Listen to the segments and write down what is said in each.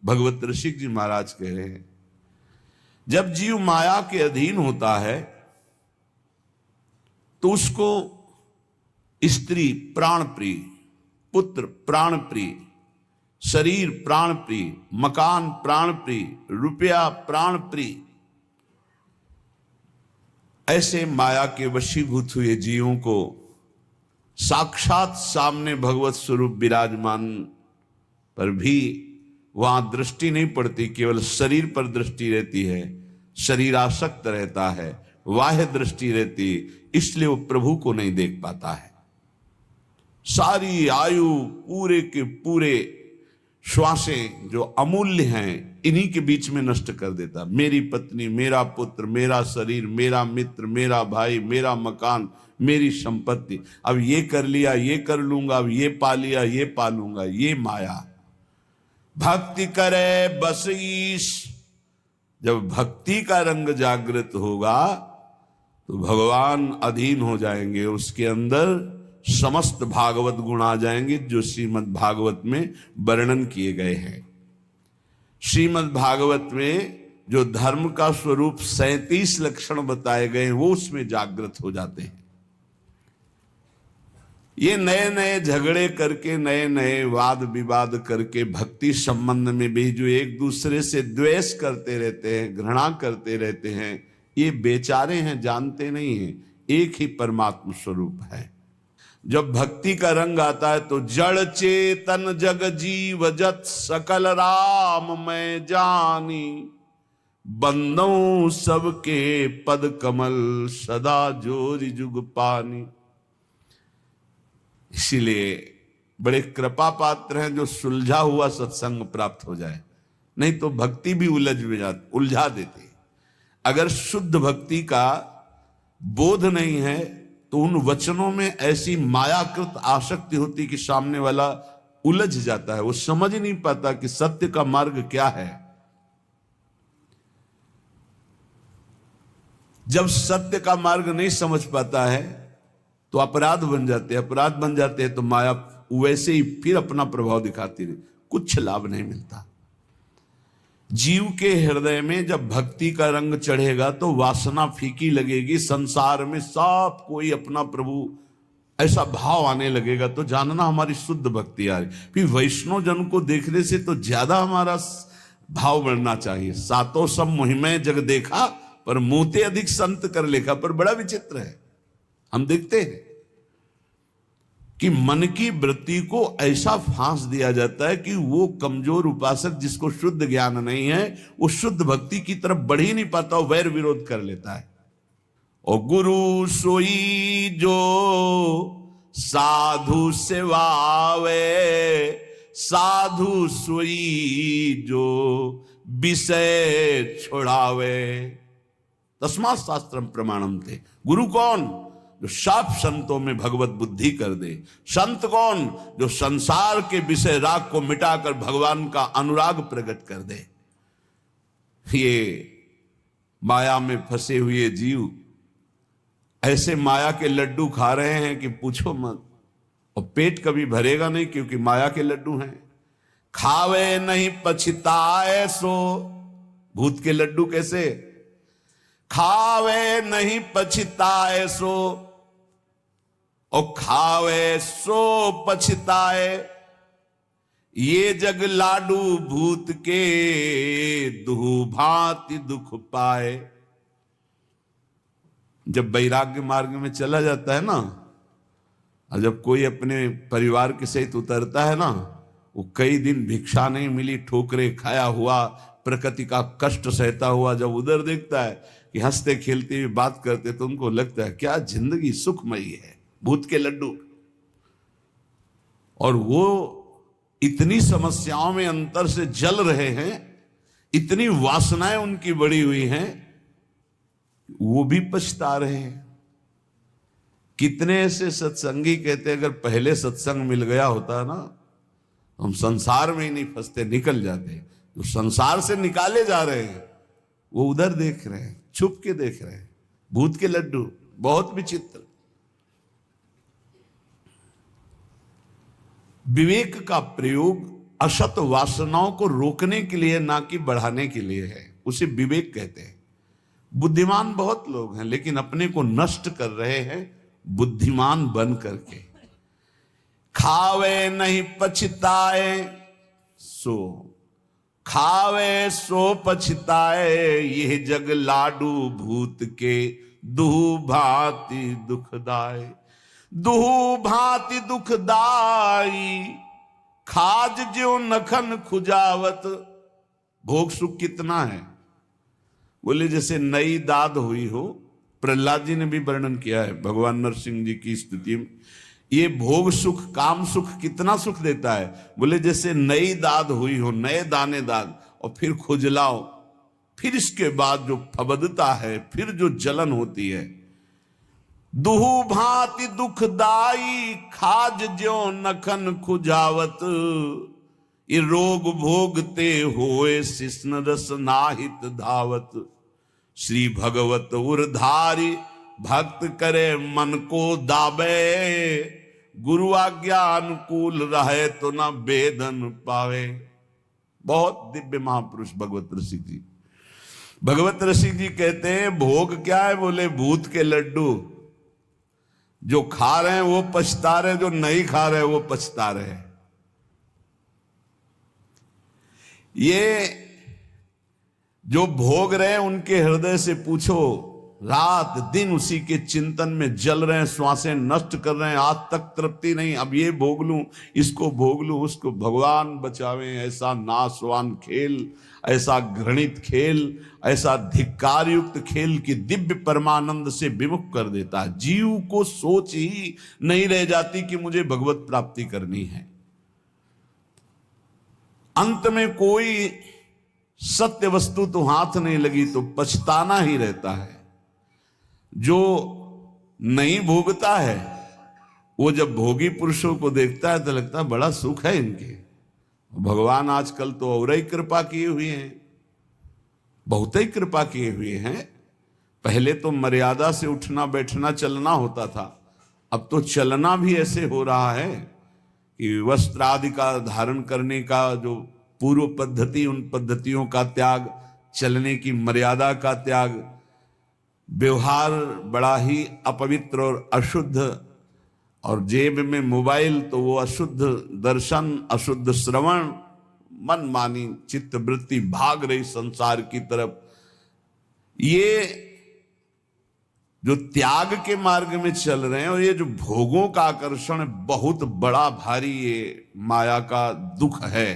भगवत ऋषिक जी महाराज कह रहे हैं, जब जीव माया के अधीन होता है तो उसको स्त्री प्राण प्रिय, पुत्र प्राण प्रिय, शरीर प्राण प्रिय, मकान प्राण प्रिय, रुपया प्राण प्रिय, ऐसे माया के वशीभूत हुए जीवों को साक्षात सामने भगवत स्वरूप विराजमान पर भी वहां दृष्टि नहीं पड़ती, केवल शरीर पर दृष्टि रहती है, शरीर आसक्त रहता है, बाह्य दृष्टि रहती, इसलिए वो प्रभु को नहीं देख पाता है। सारी आयु, पूरे के पूरे श्वासें जो अमूल्य हैं, इन्हीं के बीच में नष्ट कर देता। मेरी पत्नी, मेरा पुत्र, मेरा शरीर, मेरा मित्र, मेरा भाई, मेरा मकान, मेरी संपत्ति, अब ये कर लिया, ये कर लूंगा, अब ये पा लिया, ये पा लूंगा, ये माया। भक्ति करे बस ईश, जब भक्ति का रंग जागृत होगा तो भगवान अधीन हो जाएंगे, उसके अंदर समस्त भागवत गुण आ जाएंगे जो श्रीमद् भागवत में वर्णन किए गए हैं। श्रीमद् भागवत में जो धर्म का स्वरूप 37 लक्षण बताए गए हैं वो उसमें जागृत हो जाते हैं। ये नए नए झगड़े करके, नए नए वाद विवाद करके भक्ति संबंध में भी जो एक दूसरे से द्वेष करते रहते हैं, घृणा करते रहते हैं, ये बेचारे हैं, जानते नहीं हैं एक ही परमात्मा स्वरूप है। जब भक्ति का रंग आता है तो जड़ चेतन जग जीव जत सकल राम मैं जानी, बंदों सबके पद कमल सदा जोरि जुग पानी। इसीलिए बड़े कृपा पात्र हैं जो सुलझा हुआ सत्संग प्राप्त हो जाए, नहीं तो भक्ति भी उलझा देती। अगर शुद्ध भक्ति का बोध नहीं है तो उन वचनों में ऐसी मायाकृत आसक्ति होती कि सामने वाला उलझ जाता है, वो समझ नहीं पाता कि सत्य का मार्ग क्या है। जब सत्य का मार्ग नहीं समझ पाता है तो अपराध बन जाते हैं, अपराध बन जाते हैं तो माया वैसे ही फिर अपना प्रभाव दिखाती रही, कुछ लाभ नहीं मिलता। जीव के हृदय में जब भक्ति का रंग चढ़ेगा तो वासना फीकी लगेगी, संसार में सब कोई अपना प्रभु, ऐसा भाव आने लगेगा तो जानना हमारी शुद्ध भक्ति आ रही। फिर वैष्णव जन को देखने से तो ज्यादा हमारा भाव बढ़ना चाहिए। सातों सब मुहिमे जग देखा पर मोते अधिक संत कर लेखा। पर बड़ा विचित्र है, हम देखते हैं कि मन की वृत्ति को ऐसा फांस दिया जाता है कि वो कमजोर उपासक जिसको शुद्ध ज्ञान नहीं है वो शुद्ध भक्ति की तरफ बढ़ ही नहीं पाता, वो वैर विरोध कर लेता है। और गुरु सोई जो साधु सेवावे, साधु सोई जो विषय छोड़ावे, तस्मात् शास्त्रम प्रमाणम थे। गुरु कौन? जो साफ संतों में भगवत बुद्धि कर दे। संत कौन? जो संसार के विषय राग को मिटाकर भगवान का अनुराग प्रकट कर दे। ये माया में फंसे हुए जीव ऐसे माया के लड्डू खा रहे हैं कि पूछो मत, और पेट कभी भरेगा नहीं क्योंकि माया के लड्डू हैं। खावे नहीं पछताए सो, भूत के लड्डू कैसे? खावे नहीं पछताए सो, और खावे सो पछताए, ये जग लाडू भूत के दुह भांति दुख पाए। जब वैराग्य मार्ग में चला जाता है ना, और जब कोई अपने परिवार के सहित उतरता है ना, वो कई दिन भिक्षा नहीं मिली, ठोकरे खाया हुआ, प्रकृति का कष्ट सहता हुआ जब उधर देखता है कि हंसते खेलते हुए बात करते, तो उनको लगता है क्या जिंदगी सुखमयी है। भूत के लड्डू। और वो इतनी समस्याओं में अंतर से जल रहे हैं, इतनी वासनाएं उनकी बढ़ी हुई हैं, वो भी पछता रहे हैं। कितने ऐसे सत्संगी कहते हैं अगर पहले सत्संग मिल गया होता ना, हम संसार में ही नहीं फंसते, निकल जाते। जो संसार से निकाले जा रहे हैं वो उधर देख रहे हैं, छुप के देख रहे हैं। भूत के लड्डू, बहुत विचित्र। विवेक का प्रयोग असत वासनाओं को रोकने के लिए, ना कि बढ़ाने के लिए है। उसे विवेक कहते हैं। बुद्धिमान बहुत लोग हैं, लेकिन अपने को नष्ट कर रहे हैं बुद्धिमान बन करके। खावे नहीं पछताए सो खावे सो पछताए, यह जग लाडू भूत के दुहु भांति दुखदाई। दुहु भांति दुखदाई, खाज ज्यों नखन खुजावत। भोग सुख कितना है? बोले जैसे नई दाद हुई हो। प्रहलाद जी ने भी वर्णन किया है भगवान नरसिंह जी की स्थिति में। ये भोग सुख, काम सुख कितना सुख देता है? बोले जैसे नई दाद हुई हो, नए दाने दाद, और फिर खुजलाओ, फिर इसके बाद जो फबदता है, फिर जो जलन होती है। दुहु भांति दुखदाई, खाज ज्यों नखन खुजावत। ये रोग भोगते होए शिष्ण रस नाहित धावत। श्री भगवत उरधारी, भक्त करे मन को दाबे। गुरु आज्ञा अनुकूल रहे तो न वेदन पावे। बहुत दिव्य महापुरुष भगवत रसिक जी। भगवत रसिक जी कहते हैं भोग क्या है? बोले भूत के लड्डू। जो खा रहे हैं वो पछता रहे, जो नहीं खा रहे वो पछता रहे। ये जो भोग रहे हैं उनके हृदय से पूछो, रात दिन उसी के चिंतन में जल रहे हैं, श्वासें नष्ट कर रहे हैं, आज तक तृप्ति नहीं। अब ये भोग लूं, इसको भोग लूं, उसको। भगवान बचावे ऐसा नाशवान खेल, ऐसा घृणित खेल, ऐसा धिक्कार युक्त खेल कि दिव्य परमानंद से विमुख कर देता है। जीव को सोच ही नहीं रह जाती कि मुझे भगवत प्राप्ति करनी है। अंत में कोई सत्य वस्तु तो हाथ नहीं लगी तो पछताना ही रहता है। जो नहीं भोगता है वो जब भोगी पुरुषों को देखता है तो लगता है बड़ा सुख है इनके। भगवान आजकल तो और ही कृपा किए हुए हैं, बहुत ही कृपा किए हुए हैं। पहले तो मर्यादा से उठना बैठना चलना होता था, अब तो चलना भी ऐसे हो रहा है कि वस्त्र आदि का धारण करने का जो पूर्व पद्धति, उन पद्धतियों का त्याग, चलने की मर्यादा का त्याग, व्यवहार बड़ा ही अपवित्र और अशुद्ध, और जेब में मोबाइल तो वो अशुद्ध दर्शन, अशुद्ध श्रवण, मनमानी चित्त वृत्ति भाग रही संसार की तरफ। ये जो त्याग के मार्ग में चल रहे हैं और ये जो भोगों का आकर्षण बहुत बड़ा भारी ये माया का दुख है,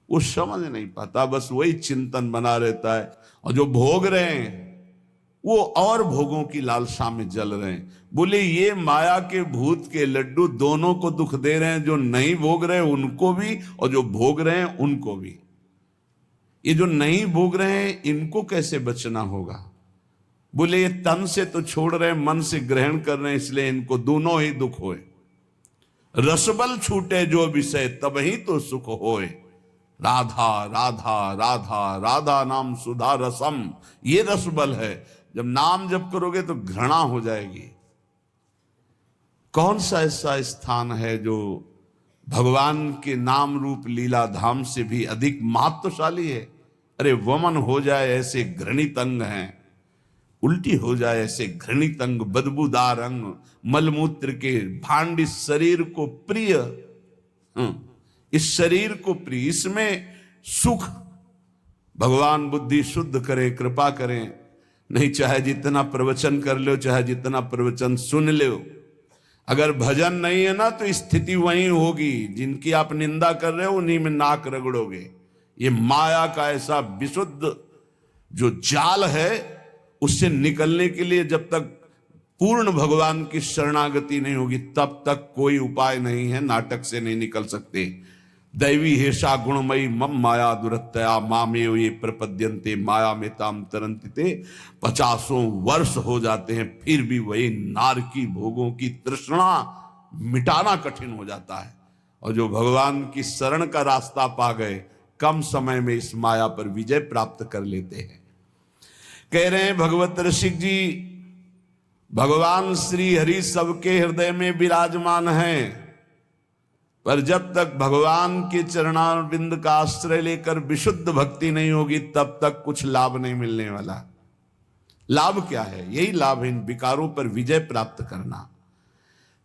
वो समझ नहीं पाता, बस वही चिंतन बना रहता है। और जो भोग रहे हैं वो और भोगों की लालसा में जल रहे हैं। बोले ये माया के भूत के लड्डू दोनों को दुख दे रहे हैं, जो नहीं भोग रहे हैं उनको भी और जो भोग रहे हैं उनको भी। ये जो नहीं भोग रहे हैं इनको कैसे बचना होगा? बोले ये तन से तो छोड़ रहे हैं, मन से ग्रहण कर रहे हैं, इसलिए इनको दोनों ही दुख होए। रसबल छूटे जो विषय तब ही तो सुख होए। राधा राधा राधा राधा नाम सुधा रसम, ये रसबल है। जब नाम जप करोगे तो घृणा हो जाएगी। कौन सा ऐसा स्थान है जो भगवान के नाम रूप लीला धाम से भी अधिक महत्वशाली है? अरे वमन हो जाए ऐसे घृणित अंग हैं, उल्टी हो जाए ऐसे घृणित अंग, बदबूदार अंग, मलमूत्र के भांड इस शरीर को प्रिय, इस शरीर को प्रिय, इसमें सुख। भगवान बुद्धि शुद्ध करे, कृपा करें। नहीं चाहे जितना प्रवचन कर लो, चाहे जितना प्रवचन सुन लो, अगर भजन नहीं है ना तो स्थिति वही होगी। जिनकी आप निंदा कर रहे हो उन्हीं में नाक रगड़ोगे। ये माया का ऐसा विशुद्ध जो जाल है, उससे निकलने के लिए जब तक पूर्ण भगवान की शरणागति नहीं होगी तब तक कोई उपाय नहीं है। नाटक से नहीं निकल सकते। दैवी हेषा गुणमयी मम माया दुरत्तया मामेव ये प्रपद्यन्ते माया में ताम तरंतिते। 50 वर्ष हो जाते हैं फिर भी वही नारकी भोगों की तृष्णा मिटाना कठिन हो जाता है। और जो भगवान की शरण का रास्ता पा गए, कम समय में इस माया पर विजय प्राप्त कर लेते हैं। कह रहे हैं भगवत रसिक जी, भगवान श्री हरि सबके हृदय में विराजमान हैं। पर जब तक भगवान के चरणारविंद का आश्रय लेकर विशुद्ध भक्ति नहीं होगी तब तक कुछ लाभ नहीं मिलने वाला। लाभ क्या है? यही लाभ है इन विकारों पर विजय प्राप्त करना।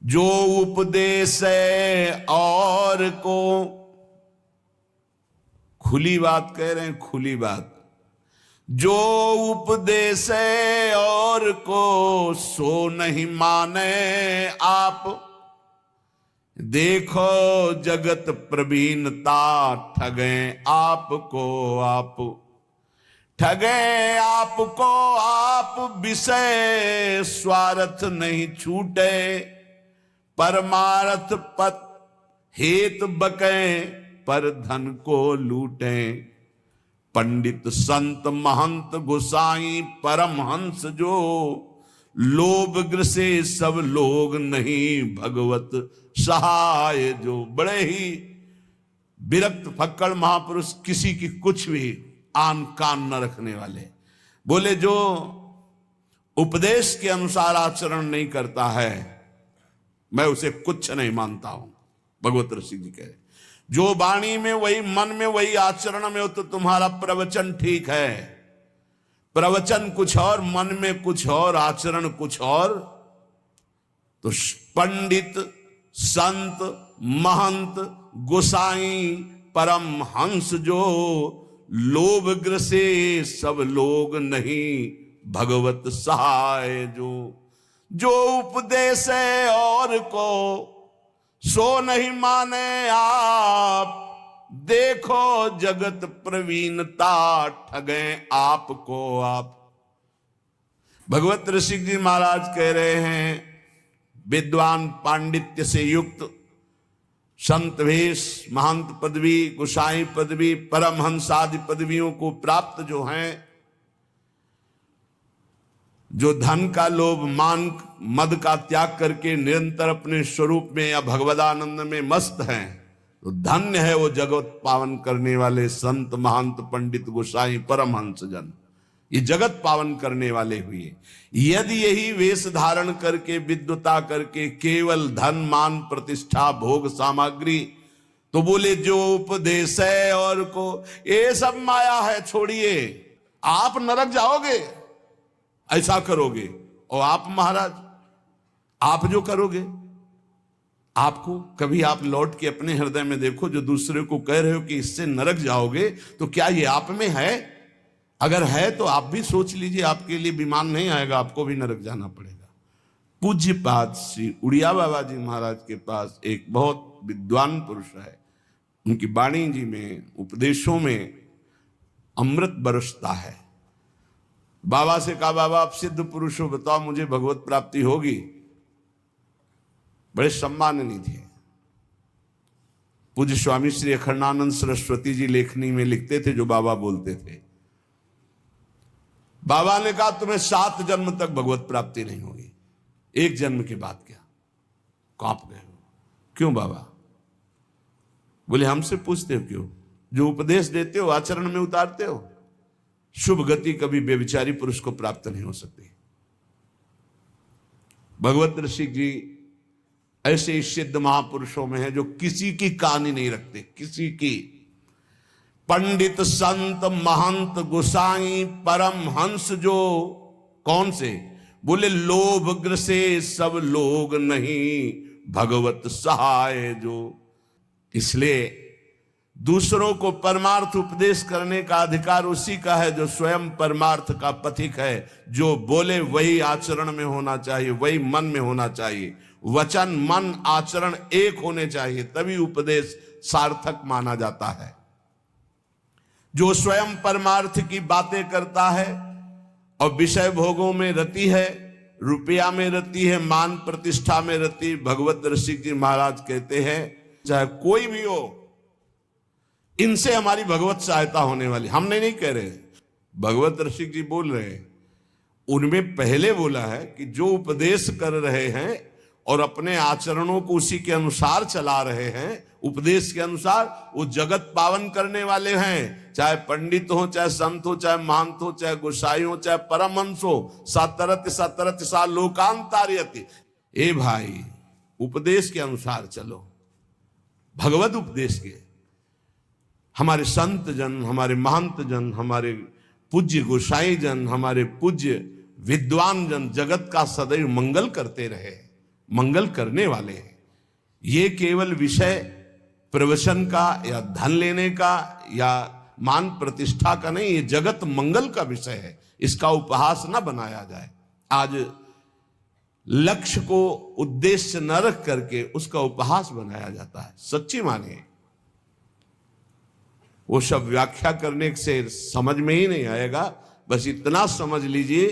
जो उपदेश है और को, खुली बात कह रहे हैं, खुली बात, जो उपदेश है और को सो नहीं माने आप, देखो जगत प्रवीणता ठगे आपको आप, ठगे आपको आप, विषय स्वार्थ नहीं छूटे, परमार्थ पत हेत बके, पर धन को लूटे। पंडित संत महंत गोसाई परमहंस जो, लोभ ग्रसे सब लोग नहीं भगवत सहाय जो। बड़े ही विरक्त फक्कड़ महापुरुष, किसी की कुछ भी आन कान न रखने वाले, बोले जो उपदेश के अनुसार आचरण नहीं करता है मैं उसे कुछ नहीं मानता हूं। भगवत ऋषि जी कहे जो वाणी में वही मन में वही आचरण में हो तो तुम्हारा प्रवचन ठीक है, प्रवचन कुछ और, मन में कुछ और, आचरण कुछ और। तो पंडित संत महंत गोसाई परम हंस जो, लोभ ग्रसे सब लोग नहीं भगवत सहाय जो। जो उपदेश है और को सो नहीं माने आप, देखो जगत प्रवीणता ठगे आपको आप। भगवत ऋषि जी महाराज कह रहे हैं विद्वान पांडित्य से युक्त संत भेष, महंत पदवी, गोसाई पदवी, परमहंस आदि पदवियों को प्राप्त जो हैं, जो धन का लोभ मान मद का त्याग करके निरंतर अपने स्वरूप में या भगवदानंद में मस्त हैं, तो धन्य है वो जगत पावन करने वाले संत महंत पंडित गोसाई परमहंस जन। ये जगत पावन करने वाले हुए। यदि यही वेश धारण करके विद्वता करके केवल धन मान प्रतिष्ठा भोग सामग्री, तो बोले जो उपदेश है और को, ये सब माया है, छोड़िए, आप नरक जाओगे ऐसा करोगे। और आप महाराज, आप जो करोगे, आपको कभी आप लौट के अपने हृदय में देखो, जो दूसरे को कह रहे हो कि इससे नरक जाओगे, तो क्या ये आप में है? अगर है तो आप भी सोच लीजिए, आपके लिए विमान नहीं आएगा, आपको भी नरक जाना पड़ेगा। पूज्यपाद श्री उड़िया बाबा जी महाराज के पास एक बहुत विद्वान पुरुष है, उनकी वाणी जी में उपदेशों में अमृत बरसता है। बाबा से कहा, बाबा आप सिद्ध पुरुष हो, बताओ मुझे भगवत प्राप्ति होगी? बड़े सम्माननीय थे। पूज्य स्वामी श्री अखंडानंद सरस्वती जी लेखनी में लिखते थे जो बाबा बोलते थे। बाबा ने कहा तुम्हें 7 जन्म तक भगवत प्राप्ति नहीं होगी, 1 जन्म के बाद क्या? कांप गए। क्यों बाबा? बोले हमसे पूछते हो क्यों? जो उपदेश देते हो आचरण में उतारते हो। शुभ गति कभी बेविचारी पुरुष को प्राप्त नहीं हो सकती। भगवत ऋषि जी ऐसे सिद्ध महापुरुषों में है जो किसी की कहानी नहीं रखते, किसी की। पंडित संत महंत गोसाई परम हंस जो, कौन से? बोले लोभ ग्रसे सब लोग नहीं भगवत सहाय जो। इसलिए दूसरों को परमार्थ उपदेश करने का अधिकार उसी का है जो स्वयं परमार्थ का पथिक है। जो बोले वही आचरण में होना चाहिए, वही मन में होना चाहिए। वचन मन आचरण एक होने चाहिए, तभी उपदेश सार्थक माना जाता है। जो स्वयं परमार्थ की बातें करता है और विषय भोगों में रति है, रुपया में रति है, मान प्रतिष्ठा में रति, भगवत ऋषि जी महाराज कहते हैं चाहे कोई भी हो, इनसे हमारी भगवत सहायता होने वाली। हमने नहीं कह रहे, भगवत ऋषि जी बोल रहे हैं। उनमें पहले बोला है कि जो उपदेश कर रहे हैं और अपने आचरणों को उसी के अनुसार चला रहे हैं, उपदेश के अनुसार, वो जगत पावन करने वाले हैं। चाहे पंडित हो, चाहे संत हो, चाहे महंत हो, चाहे गोसाई हो, चाहे परमहंस हो। सतरत सतरत सा लोकांतार्यति। ए भाई, उपदेश के अनुसार चलो, भगवत उपदेश के। हमारे संत जन, हमारे महंत जन, हमारे पूज्य गोसाई जन, हमारे पूज्य विद्वान जन जगत का सदैव मंगल करते रहे, मंगल करने वाले हैं। ये केवल विषय प्रवचन का या धन लेने का या मान प्रतिष्ठा का नहीं, ये जगत मंगल का विषय है। इसका उपहास न बनाया जाए। आज लक्ष्य को उद्देश्य न रख करके उसका उपहास बनाया जाता है। सच्ची मानिए, वो सब व्याख्या करने से समझ में ही नहीं आएगा। बस इतना समझ लीजिए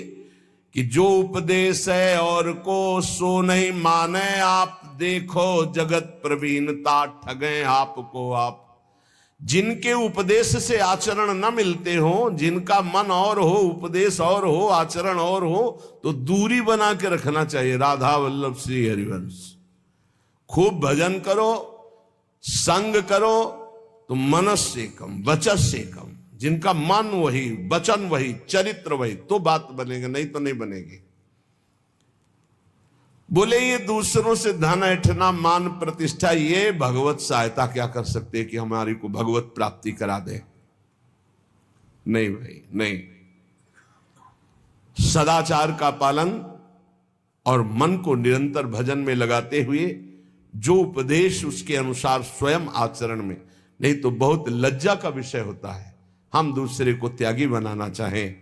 कि जो उपदेश है और को सो नहीं माने आप, देखो जगत प्रवीणता ठगे आपको आप। जिनके उपदेश से आचरण न मिलते हो, जिनका मन और हो, उपदेश और हो, आचरण और हो, तो दूरी बना के रखना चाहिए। राधा वल्लभ श्री हरिवंश। खूब भजन करो, संग करो, तो मनस से कम वचस से कम। जिनका मन वही, वचन वही, चरित्र वही, तो बात बनेगा, नहीं तो नहीं बनेगी। बोले ये दूसरों से धन ऐठना, मान प्रतिष्ठा, ये भगवत सहायता क्या कर सकते हैं कि हमारी को भगवत प्राप्ति करा दे? नहीं भाई, नहीं। सदाचार का पालन और मन को निरंतर भजन में लगाते हुए जो उपदेश उसके अनुसार स्वयं आचरण में, नहीं तो बहुत लज्जा का विषय होता है हम दूसरे को त्यागी बनाना चाहें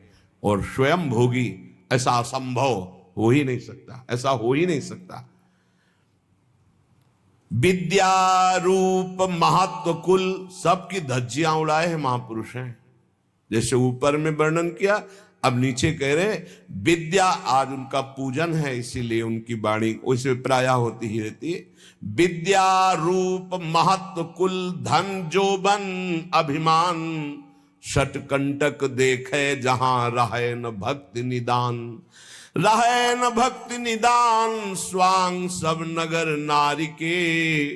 और स्वयं भोगी। ऐसा असंभव हो ही नहीं सकता, ऐसा हो ही नहीं सकता। विद्या रूप महत्व कुल सबकी धज्जियां उड़ाए हैं महापुरुष हैं। जैसे ऊपर में वर्णन किया, अब नीचे कह रहे विद्या, आज उनका पूजन है इसीलिए उनकी वाणी वैसे प्रायः होती ही रहती है। विद्या रूप महत्व कुल धन जोबन अभिमान, षटकंटक देखे जहां रहे न भक्ति निदान। रहे न भक्ति निदान स्वांग सब नगर नारी के,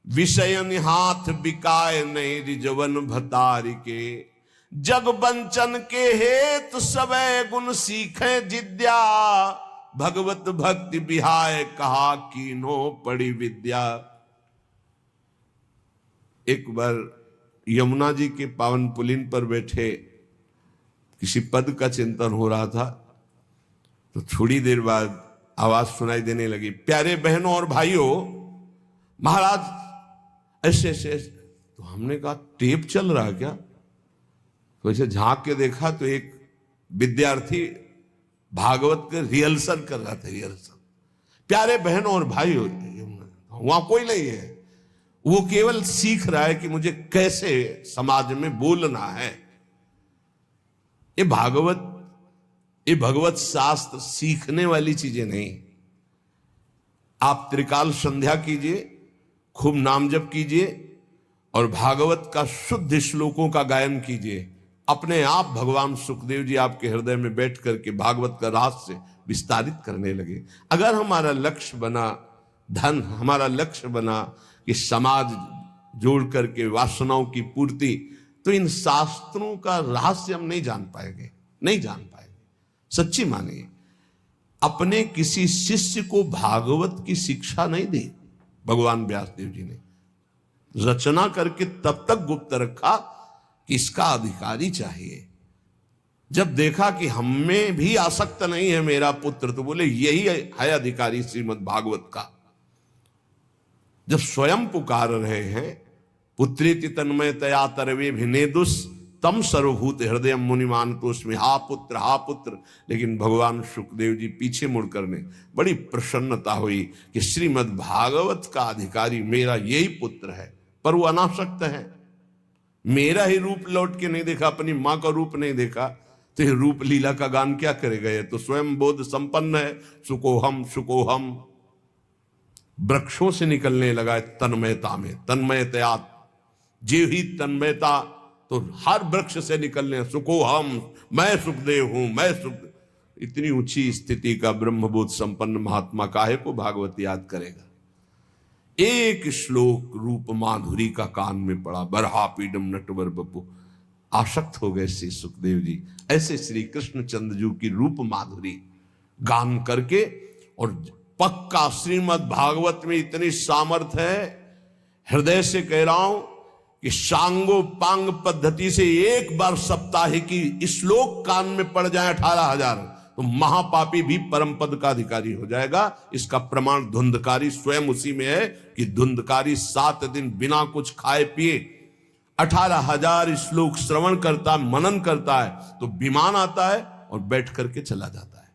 विषयन हाथ बिकाए नहीं रिजवन भतारी के। जग बंचन के हेतु सबे गुण सीखे जिद्या, भगवत भक्ति बिहाय कहा कीनो पड़ी विद्या। एक बार यमुना जी के पावन पुलिन पर बैठे किसी पद का चिंतन हो रहा था, तो थोड़ी देर बाद आवाज सुनाई देने लगी, प्यारे बहनों और भाइयों, महाराज ऐसे ऐसे। तो हमने कहा टेप चल रहा क्या? तो ऐसे झांक के देखा तो एक विद्यार्थी भागवत के रिहर्सल कर रहा था, रिहर्सल। प्यारे बहनों और भाइयों, वहां कोई नहीं है, वो केवल सीख रहा है कि मुझे कैसे समाज में बोलना है। ये भगवत शास्त्र सीखने वाली चीजें नहीं। आप त्रिकाल संध्या कीजिए, खूब नाम जप कीजिए और भागवत का शुद्ध श्लोकों का गायन कीजिए। अपने आप भगवान सुखदेव जी आपके हृदय में बैठ करके भागवत का रहस्य विस्तारित करने लगे। अगर हमारा लक्ष्य बना धन, हमारा लक्ष्य बना कि समाज जोड़ करके वासनाओं की पूर्ति, तो इन शास्त्रों का रहस्य हम नहीं जान पाएंगे, नहीं जान पाएंगे। सच्ची मानिए, अपने किसी शिष्य को भागवत की शिक्षा नहीं दी भगवान व्यासदेव जी ने। रचना करके तब तक गुप्त रखा कि इसका अधिकारी चाहिए। जब देखा कि हमें भी आसक्त नहीं है मेरा पुत्र, तो बोले यही है अधिकारी श्रीमद् भागवत का। जब स्वयं पुकार रहे हैं, पुत्रेति तन्मयतया तरवे भिनेदुस तम सर्वभूत हृदय मुनिमान तो उसमें हा पुत्र, लेकिन भगवान सुखदेव जी पीछे मुड़ करने बड़ी प्रसन्नता हुई कि श्रीमद् भागवत का अधिकारी मेरा यही पुत्र है। पर वो अनासक्त है, मेरा ही रूप लौट के नहीं देखा, अपनी मां का रूप नहीं देखा, तो ये रूप लीला का गान क्या करेगा? ये तो स्वयं बोध संपन्न है। सुकोहम वृक्षों से निकलने लगा तन्मयता में, तन्मयतया जीव ही तन्मयता, तो हर वृक्ष से निकलने सुकोहम, मैं सुखदेव हूं, मैं सुख। इतनी ऊंची स्थिति का ब्रह्मबोध संपन्न महात्मा काहे को भागवत याद करेगा? एक श्लोक रूप माधुरी का कान में पड़ा, बरहा पीडम नटवर बपू, आसक्त हो गए श्री सुखदेव जी। ऐसे श्री कृष्ण चंद्र की रूप माधुरी गान करके, और पक्का श्रीमद् भागवत में इतनी सामर्थ्य है हृदय से कह रहा हूं कि सांगो पांग पद्धति से एक बार साप्ताहिकी श्लोक कान में पड़ जाए 18,000 तो महापापी भी परम पद का अधिकारी हो जाएगा। इसका प्रमाण धुंधकारी स्वयं उसी में है कि धुंधकारी 7 दिन बिना कुछ खाए पिए 18,000 श्लोक श्रवण करता, मनन करता है तो विमान आता है और बैठ करके चला जाता है,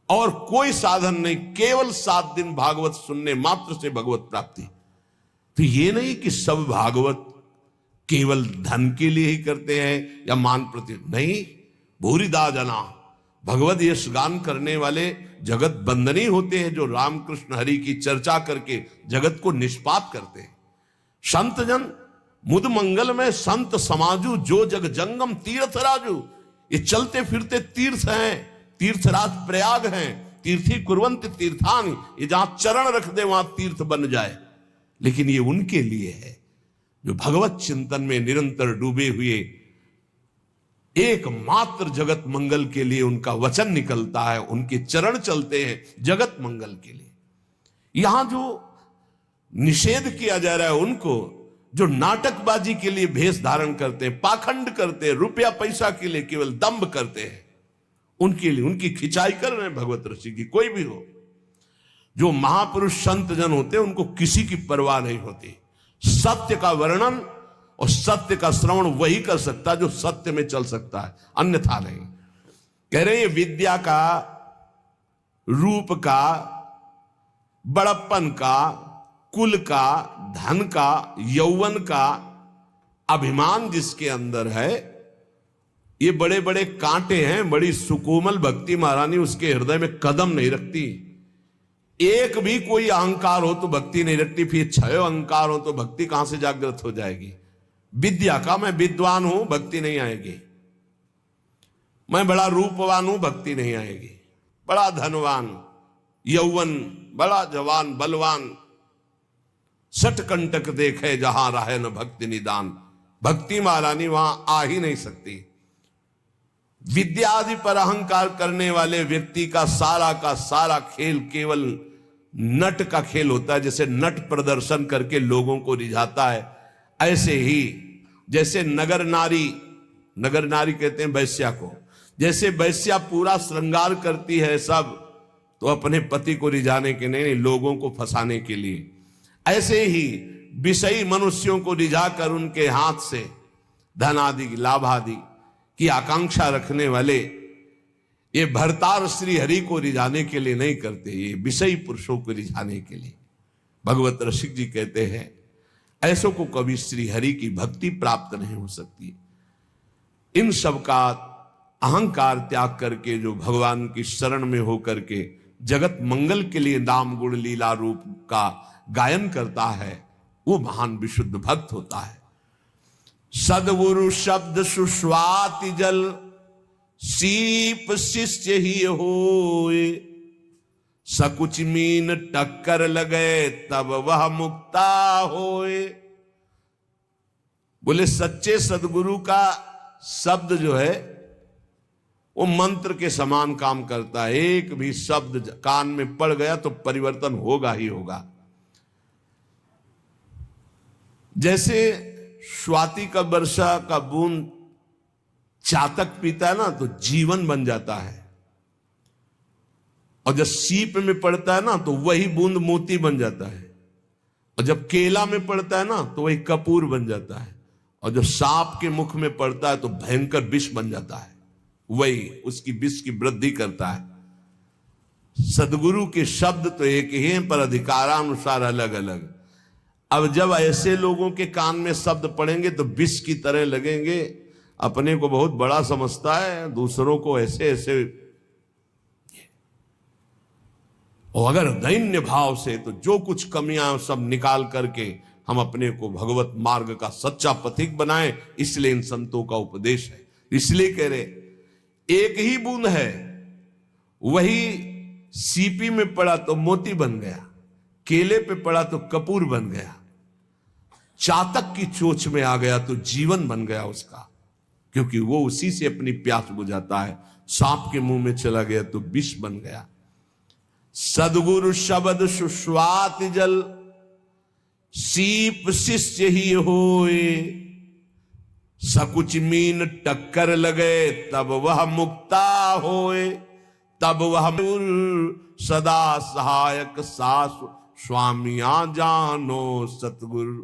और कोई साधन नहीं, केवल 7 दिन भागवत सुनने मात्र से भगवत प्राप्ति। तो ये नहीं कि सब भागवत केवल धन के लिए ही करते हैं या मान प्रति, नहीं। भूरिदा जना भगवत यश गान करने वाले जगत बंदनी होते हैं, जो रामकृष्ण हरि की चर्चा करके जगत को निष्पाप करते हैं। संत जन मुद मंगल में संत समाजू, जो जग जंगम तीर्थ राजू। ये चलते फिरते तीर्थ हैं, तीर्थराज प्रयाग हैं, तीर्थी कुर्वंत तीर्थान, ये जहां चरण रख दे वहां तीर्थ बन जाए। लेकिन ये उनके लिए है जो भगवत चिंतन में निरंतर डूबे हुए, एकमात्र जगत मंगल के लिए उनका वचन निकलता है, उनके चरण चलते हैं जगत मंगल के लिए। यहां जो निषेध किया जा रहा है उनको जो नाटकबाजी के लिए भेष धारण करते हैं, पाखंड करते हैं, रुपया पैसा के लिए केवल दंभ करते हैं, उनके लिए उनकी खिंचाई कर रहे हैं भगवत ऋषि की। कोई भी हो, जो महापुरुष संत जन होते हैं उनको किसी की परवाह नहीं होती। सत्य का वर्णन और सत्य का श्रवण वही कर सकता जो सत्य में चल सकता है, अन्यथा नहीं। कह रहे हैं विद्या का, रूप का, बड़प्पन का, कुल का, धन का, यौवन का अभिमान जिसके अंदर है, ये बड़े बड़े कांटे हैं। बड़ी सुकोमल भक्ति महारानी उसके हृदय में कदम नहीं रखती। एक भी कोई अहंकार हो तो भक्ति नहीं रखती, फिर 6 अहंकार हो तो भक्ति कहां से जागृत हो जाएगी। विद्या का, मैं विद्वान हूं, भक्ति नहीं आएगी। मैं बड़ा रूपवान हूं, भक्ति नहीं आएगी। बड़ा धनवान, यौवन, बड़ा जवान, बलवान, सटकंटक देखे जहां रहे न भक्ति निदान, भक्ति महारानी वहां आ ही नहीं सकती। विद्या आदि पर अहंकार करने वाले व्यक्ति का सारा खेल केवल नट का खेल होता है। जैसे नट प्रदर्शन करके लोगों को रिझाता है, ऐसे ही जैसे नगर नारी कहते हैं वैश्या को, जैसे वैश्या पूरा श्रृंगार करती है सब तो अपने पति को रिझाने के नहीं, लोगों को फंसाने के लिए, ऐसे ही विषयी मनुष्यों को रिझाकर उनके हाथ से धन आदि, लाभ आदि की आकांक्षा रखने वाले ये भरतार श्री हरि को रिझाने के लिए नहीं करते, ये विषयी पुरुषों को रिझाने के लिए। भगवत रसिक जी कहते हैं ऐसों को कभी श्री हरि की भक्ति प्राप्त नहीं हो सकती। इन सब का अहंकार त्याग करके जो भगवान की शरण में होकर के जगत मंगल के लिए नाम गुण लीला रूप का गायन करता है, वो महान विशुद्ध भक्त होता है। सदगुरु शब्द सुस्वाति जल, सीप शिष्य ही होए, सकुच मीन टक्कर लगे तब वह मुक्ता होए। बोले सच्चे सदगुरु का शब्द जो है वो मंत्र के समान काम करता है। एक भी शब्द कान में पड़ गया तो परिवर्तन होगा ही होगा। जैसे स्वाति का वर्षा का बूंद चातक पीता है ना तो जीवन बन जाता है, और जब सीप में पड़ता है ना तो वही बूंद मोती बन जाता है, और जब केला में पड़ता है ना तो वही कपूर बन जाता है, और जब सांप के मुख में पड़ता है तो भयंकर विष बन जाता है, वही उसकी विष की वृद्धि करता है। सदगुरु के शब्द तो एक ही हैं पर अधिकारानुसार अलग अलग। अब जब ऐसे लोगों के कान में शब्द पड़ेंगे तो विष की तरह लगेंगे। अपने को बहुत बड़ा समझता है, दूसरों को ऐसे ऐसे। और अगर दैन्य भाव से तो जो कुछ कमियां सब निकाल करके हम अपने को भगवत मार्ग का सच्चा पथिक बनाएं, इसलिए इन संतों का उपदेश है। इसलिए कह रहे एक ही बूंद है, वही सीपी में पड़ा तो मोती बन गया, केले पे पड़ा तो कपूर बन गया, चातक की चोंच में आ गया तो जीवन बन गया उसका, क्योंकि वो उसी से अपनी प्यास बुझाता है। सांप के मुंह में चला गया तो विष बन गया। सदगुरु शब्द सुस्वाति जल, सीप शिष्य ही होए, सकुच मीन टक्कर लगे, तब वह मुक्ता होए। तब वह सदा सहायक सास स्वामिया जानो सतगुरु।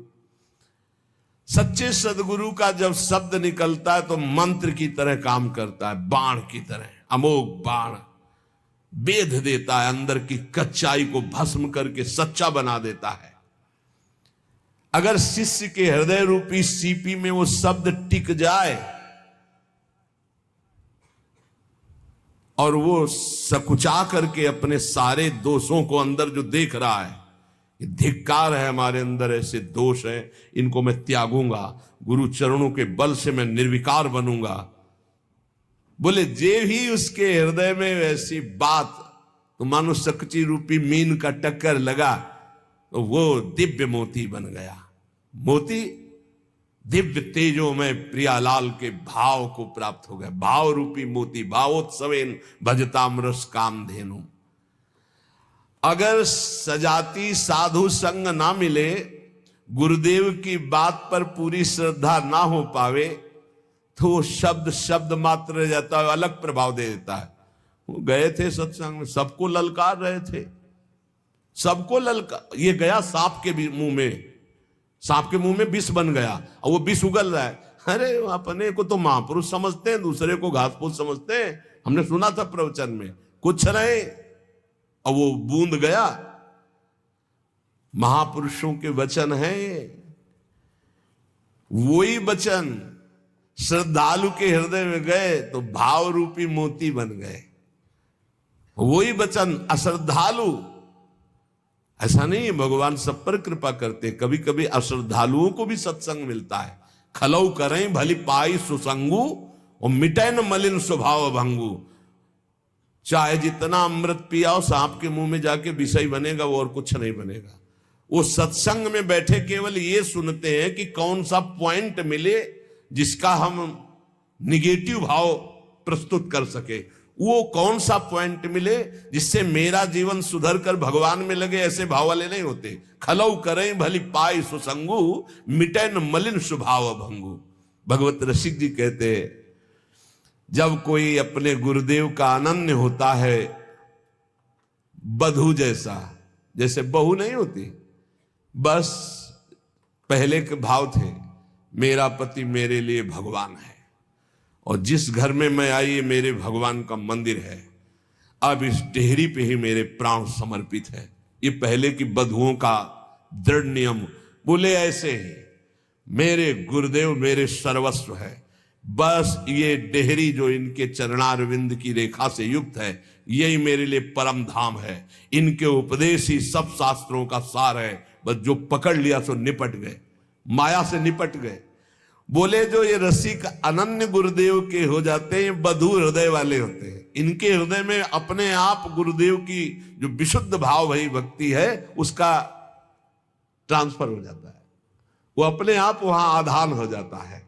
सच्चे सदगुरु का जब शब्द निकलता है तो मंत्र की तरह काम करता है, बाण की तरह, अमोघ बाण बेध देता है, अंदर की कच्चाई को भस्म करके सच्चा बना देता है। अगर शिष्य के हृदय रूपी सीपी में वो शब्द टिक जाए और वो सकुचा करके अपने सारे दोषों को अंदर जो देख रहा है, धिक्कार है हमारे अंदर ऐसे दोष हैं, इनको मैं त्यागूंगा, गुरु चरणों के बल से मैं निर्विकार बनूंगा। बोले जे भी उसके हृदय में ऐसी बात, तो मानो सकची रूपी मीन का टक्कर लगा, तो वो दिव्य मोती बन गया। मोती दिव्य तेजों में प्रियालाल के भाव को प्राप्त हो गया। भाव रूपी मोती, भावोत्सवेन भजतामरस कामधेनु। अगर सजाती साधु संग ना मिले, गुरुदेव की बात पर पूरी श्रद्धा ना हो पावे, तो शब्द शब्द मात्र रह जाता है, अलग प्रभाव दे देता है। वो गए थे सत्संग में, सबको ललकार रहे थे, सबको ललकार। ये गया सांप के मुंह में, सांप के मुंह में विष बन गया और वो विष उगल रहा है। अरे अपने को तो महापुरुष समझते हैं, दूसरे को घास फूस समझते हैं। हमने सुना था प्रवचन में, कुछ नहीं, और वो बूंद गया। महापुरुषों के वचन हैं, वही वचन श्रद्धालु के हृदय में गए तो भाव रूपी मोती बन गए। वही वचन अश्रद्धालु, ऐसा नहीं है, भगवान सब पर कृपा करते, कभी कभी अश्रद्धालुओं को भी सत्संग मिलता है। खलऊ करें भली पाई सुसंगु, और मिटे न मलिन स्वभाव भंगु। चाहे जितना अमृत पियाओ, सांप के मुंह में जाके विषय बनेगा, वो और कुछ नहीं बनेगा। वो सत्संग में बैठे केवल ये सुनते हैं कि कौन सा पॉइंट मिले जिसका हम निगेटिव भाव प्रस्तुत कर सके, वो कौन सा पॉइंट मिले जिससे मेरा जीवन सुधर कर भगवान में लगे, ऐसे भाव वाले नहीं होते। खलऊ करें भली पाई सुसंगु, मिटे न मलिन स्वभाव भंगु। भगवत रसिक जी कहते हैं, जब कोई अपने गुरुदेव का अनन्य होता है, बधू जैसा, जैसे बहू नहीं होती, बस पहले के भाव थे, मेरा पति मेरे लिए भगवान है, और जिस घर में मैं आई ये मेरे भगवान का मंदिर है, अब इस डेहरी पे ही मेरे प्राण समर्पित है। ये पहले की बधुओं का दृढ़ नियम। बोले ऐसे ही मेरे गुरुदेव मेरे सर्वस्व है, बस ये डेहरी जो इनके चरणारविंद की रेखा से युक्त है, यही मेरे लिए परम धाम है। इनके उपदेश ही सब शास्त्रों का सार है, बस जो पकड़ लिया सो निपट गए, माया से निपट गए। बोले जो ये रसिक अनन्य गुरुदेव के हो जाते हैं, बधू हृदय वाले होते हैं, इनके हृदय में अपने आप गुरुदेव की जो विशुद्ध भाव भई भक्ति है उसका ट्रांसफर हो जाता है, वो अपने आप वहां आधान हो जाता है।